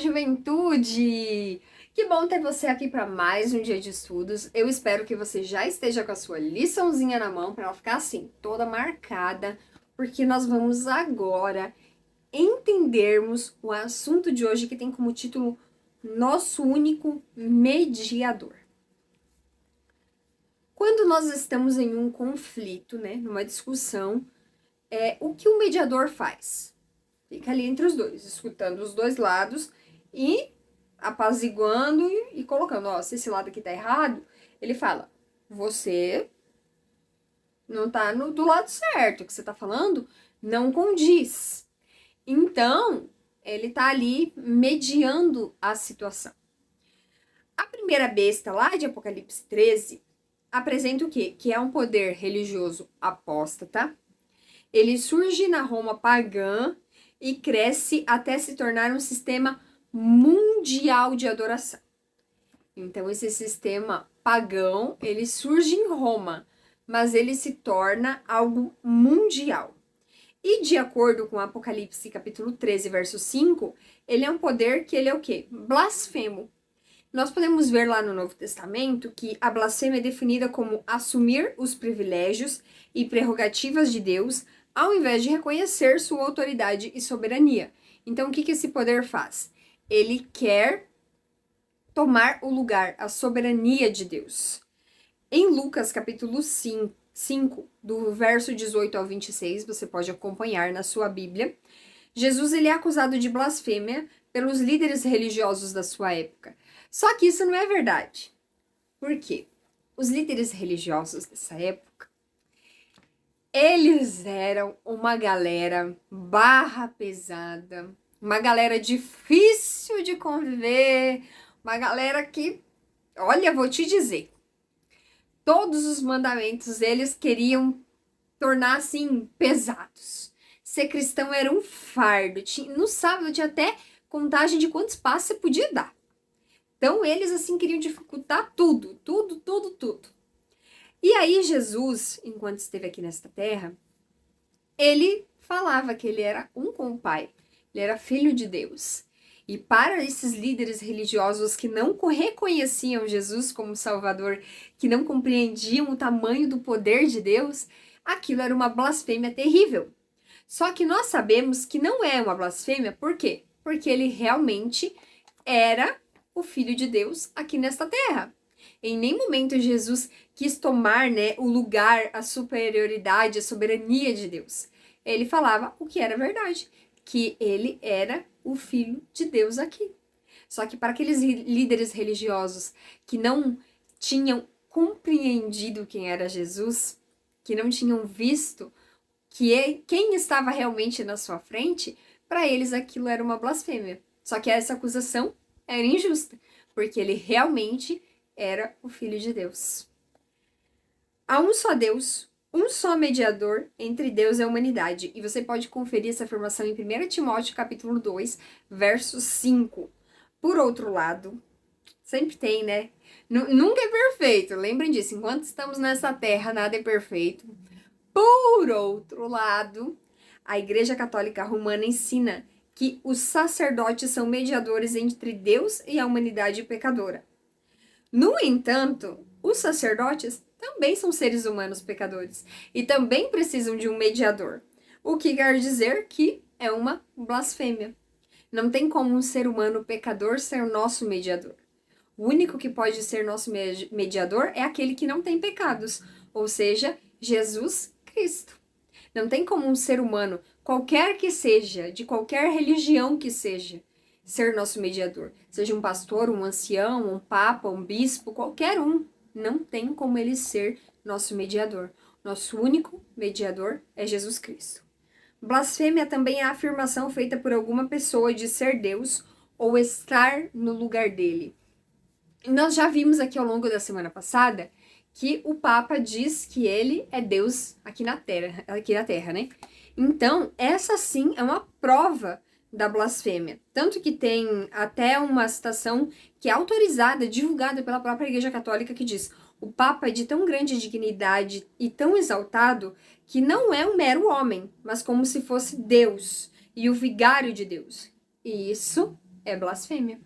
juventude! Que bom ter você aqui para mais um dia de estudos. Eu espero que você já esteja com a sua liçãozinha na mão para ela ficar assim, toda marcada, porque nós vamos agora entendermos o assunto de hoje que tem como título Nosso Único Mediador. Quando nós estamos em um conflito, numa discussão, o que o mediador faz? Fica ali entre os dois, escutando os dois lados e apaziguando e colocando, se esse lado aqui tá errado, ele fala, você não tá do lado certo, o que você tá falando não condiz. Então, ele tá ali mediando a situação. A primeira besta lá de Apocalipse 13 apresenta o quê? Que é um poder religioso apóstata. Ele surge na Roma pagã e cresce até se tornar um sistema mundial de adoração. Então, esse sistema pagão, ele surge em Roma, mas ele se torna algo mundial. E de acordo com Apocalipse capítulo 13, verso 5, ele é um poder que ele é o quê? Blasfemo. Nós podemos ver lá no Novo Testamento que a blasfêmia é definida como assumir os privilégios e prerrogativas de Deus ao invés de reconhecer sua autoridade e soberania. Então, o que esse poder faz? Ele quer tomar o lugar, a soberania de Deus. Em Lucas, capítulo 5, do verso 18 ao 26, você pode acompanhar na sua Bíblia, Jesus ele é acusado de blasfêmia pelos líderes religiosos da sua época. Só que isso não é verdade. Por quê? Os líderes religiosos dessa época, eles eram uma galera barra pesada, uma galera difícil de conviver, uma galera que, olha, vou te dizer, todos os mandamentos eles queriam tornar assim pesados. Ser cristão era um fardo. No sábado tinha até contagem de quantos passos você podia dar. Então eles assim queriam dificultar tudo. E aí Jesus, enquanto esteve aqui nesta terra, ele falava que ele era um com o Pai. Ele era filho de Deus. E para esses líderes religiosos que não reconheciam Jesus como Salvador, que não compreendiam o tamanho do poder de Deus, aquilo era uma blasfêmia terrível. Só que nós sabemos que não é uma blasfêmia, por quê? Porque ele realmente era o Filho de Deus aqui nesta terra. Em nenhum momento Jesus quis tomar o lugar, a superioridade, a soberania de Deus. Ele falava o que era verdade, que ele era o Filho de Deus aqui. Só que para aqueles líderes religiosos que não tinham compreendido quem era Jesus, que não tinham visto quem estava realmente na sua frente, para eles aquilo era uma blasfêmia. Só que essa acusação era injusta, porque ele realmente era o Filho de Deus. Há um só Deus, um só mediador entre Deus e a humanidade. E você pode conferir essa afirmação em 1 Timóteo capítulo 2, verso 5. Por outro lado, sempre tem, Nunca é perfeito, lembrem disso. Enquanto estamos nessa terra, nada é perfeito. Por outro lado, a Igreja Católica Romana ensina que os sacerdotes são mediadores entre Deus e a humanidade pecadora. No entanto, os sacerdotes também são seres humanos pecadores e também precisam de um mediador, o que quer dizer que é uma blasfêmia. Não tem como um ser humano pecador ser nosso mediador. O único que pode ser nosso mediador é aquele que não tem pecados, ou seja, Jesus Cristo. Não tem como um ser humano, qualquer que seja, de qualquer religião que seja, ser nosso mediador. Seja um pastor, um ancião, um papa, um bispo, qualquer um. Não tem como ele ser nosso mediador. Nosso único mediador é Jesus Cristo. Blasfêmia também é a afirmação feita por alguma pessoa de ser Deus ou estar no lugar dele. Nós já vimos aqui ao longo da semana passada que o Papa diz que ele é Deus aqui na Terra, Então, essa sim é uma prova da blasfêmia. Tanto que tem até uma citação que é autorizada, divulgada pela própria Igreja Católica, que diz: o Papa é de tão grande dignidade e tão exaltado que não é um mero homem, mas como se fosse Deus e o vigário de Deus. E isso é blasfêmia.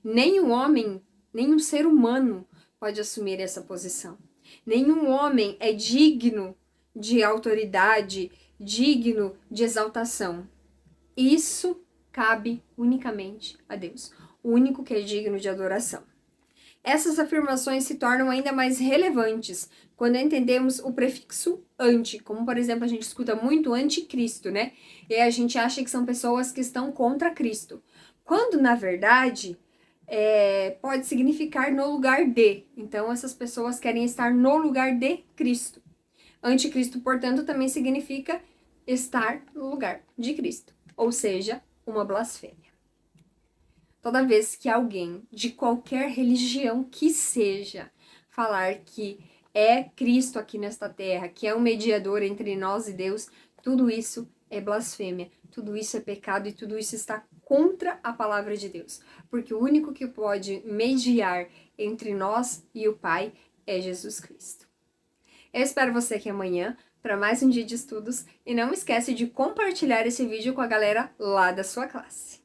Nem homem, nenhum ser humano pode assumir essa posição. Nenhum homem é digno de autoridade, digno de exaltação. Isso cabe unicamente a Deus, o único que é digno de adoração. Essas afirmações se tornam ainda mais relevantes quando entendemos o prefixo anti, como por exemplo a gente escuta muito anticristo, né? E a gente acha que são pessoas que estão contra Cristo, quando na verdade pode significar no lugar de. Então essas pessoas querem estar no lugar de Cristo. Anticristo, portanto, também significa estar no lugar de Cristo, ou seja, uma blasfêmia. Toda vez que alguém de qualquer religião que seja falar que é Cristo aqui nesta terra, que é o mediador entre nós e Deus, tudo isso é blasfêmia, tudo isso é pecado e tudo isso está contra a palavra de Deus. Porque o único que pode mediar entre nós e o Pai é Jesus Cristo. Eu espero você aqui amanhã para mais um dia de estudos e não esquece de compartilhar esse vídeo com a galera lá da sua classe.